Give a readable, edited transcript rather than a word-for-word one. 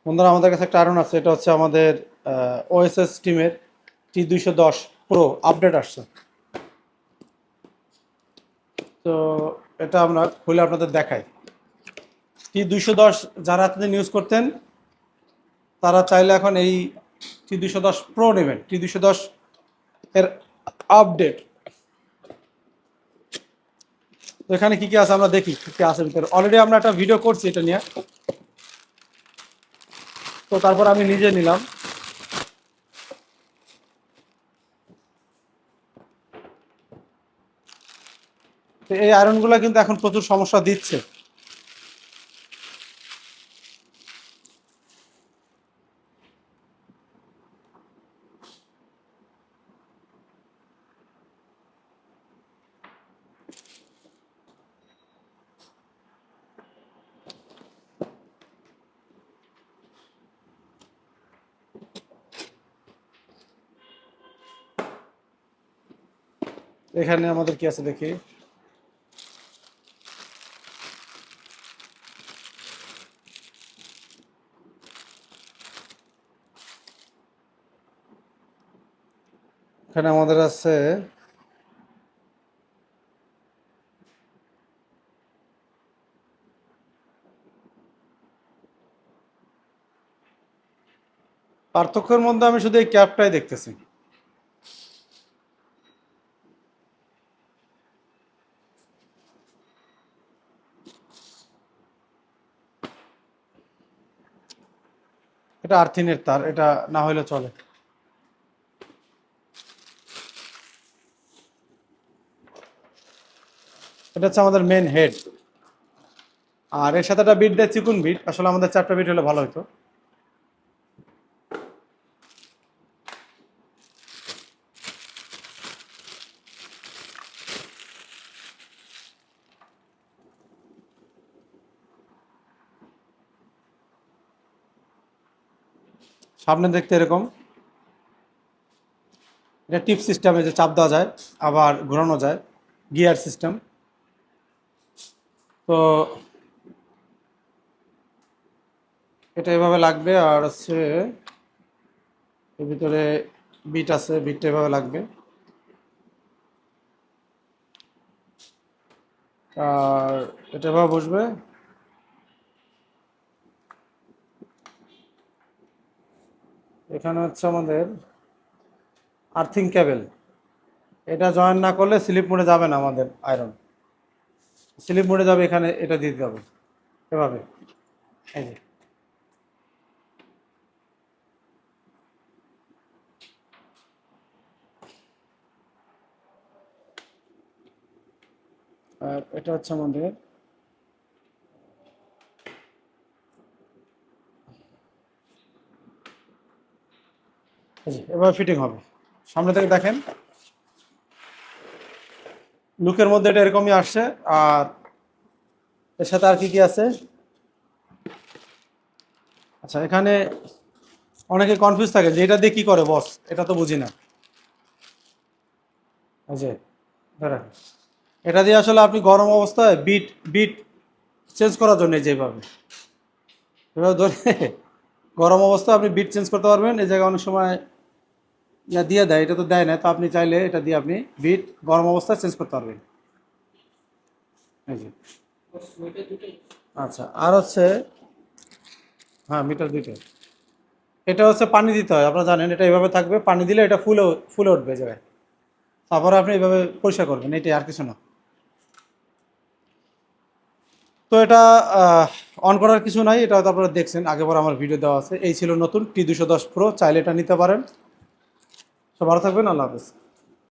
বন্ধুরা, আমাদের কাছে একটা আয়রন আছে। এটা হচ্ছে আমাদের ওএসএস টিমের T210 প্রো আপডেট আসছে। তো এটা আমরা খুলে আপনাদের দেখাই। T210 যারা এতদিন ইউজ করতেন তারা চাইলে এখন এই T210 প্রো নেবেন। T210 এর আপডেট। তো এখানে কি কি আছে আমরা দেখি, কি কি আছে ভিতরে। অলরেডি আমরা একটা ভিডিও করছি এটা নিয়ে, তো তারপর আমি নিজে নিলাম। তো এই আয়রনগুলো কিন্তু এখন প্রচুর সমস্যা দিচ্ছে। এখানে আমাদের কি আছে দেখি। এখানে আমাদের আছে পার্থক্যের মধ্যে আমি শুধু এই ক্যাপটাই দেখতেছি। এটা আর্থিনের তার, এটা না হলে চলে। এটা হচ্ছে আমাদের মেন হেড, আর এর সাথে একটা বিট দেয় চিকুন বিট। আসলে আমাদের 4টা বিট হলে ভালো হতো। সামনে দেখতে এরকম। এটা টিপ সিস্টেমে যে চাপ দেওয়া যায় আবার ঘোরানো যায়, গিয়ার সিস্টেম। তো এটা এভাবে লাগবে, আর হচ্ছে এর ভিতরে বিট আছে, বিটটা এভাবে লাগবে। আর এটা এভাবে বসবে। এখানে হচ্ছে আমাদের আর্থিং কেবল। এটা জয়েন না করলে স্লিপ মোডে যাবে না আমাদের আয়রন। স্লিপ মোডে যাবে এখানে, এটা দিতে হবে এভাবে। এই যে আর এটা হচ্ছে আমাদের এভাবে ফিটিং হবে। সামনে থেকে দেখেন, লুকের মধ্যে এটা এরকমই আসছে। আর এর সাথে আর কি কি আছে, আচ্ছা এখানে অনেকে কনফিউজ থাকে যে এটা দিয়ে কি করে বস, এটা তো বুঝি না। এই যে ধরেন, এটা দিয়ে আসলে আপনি গরম অবস্থায় বিট বিট চেঞ্জ করার জন্য যেভাবে এভাবে ধরে গরম অবস্থায় আপনি বিট চেঞ্জ করতে পারবেন। এই জায়গায় অনেক সময় ইয়া দিয়ে দেয়, এটা তো দেয় না। তো আপনি চাইলে এটা দিয়ে আপনি বিট গরম অবস্থায় চেঞ্জ করতে পারবেন। এই যে আচ্ছা, আর হচ্ছে হ্যাঁ, মিটার দুইটাই। এটা হচ্ছে পানি দিতে হয়, আপনারা জানেন। এটা এভাবে থাকবে, পানি দিলে এটা ফুলে ফুলে উঠবে এই জায়গায়। তারপরে আপনি এভাবে পরিষ্কার করবেন, এটাই, আর কিছু না। তো এটা অন করার কিছু নাই। এটা হয়তো আপনারা দেখছেন, আগেবার আমার ভিডিও দেওয়া আছে। এই ছিল নতুন T210 প্রো। চাইলে এটা নিতে পারেন। সব ভালো থাকবেন, আল্লাহ হাফেজ।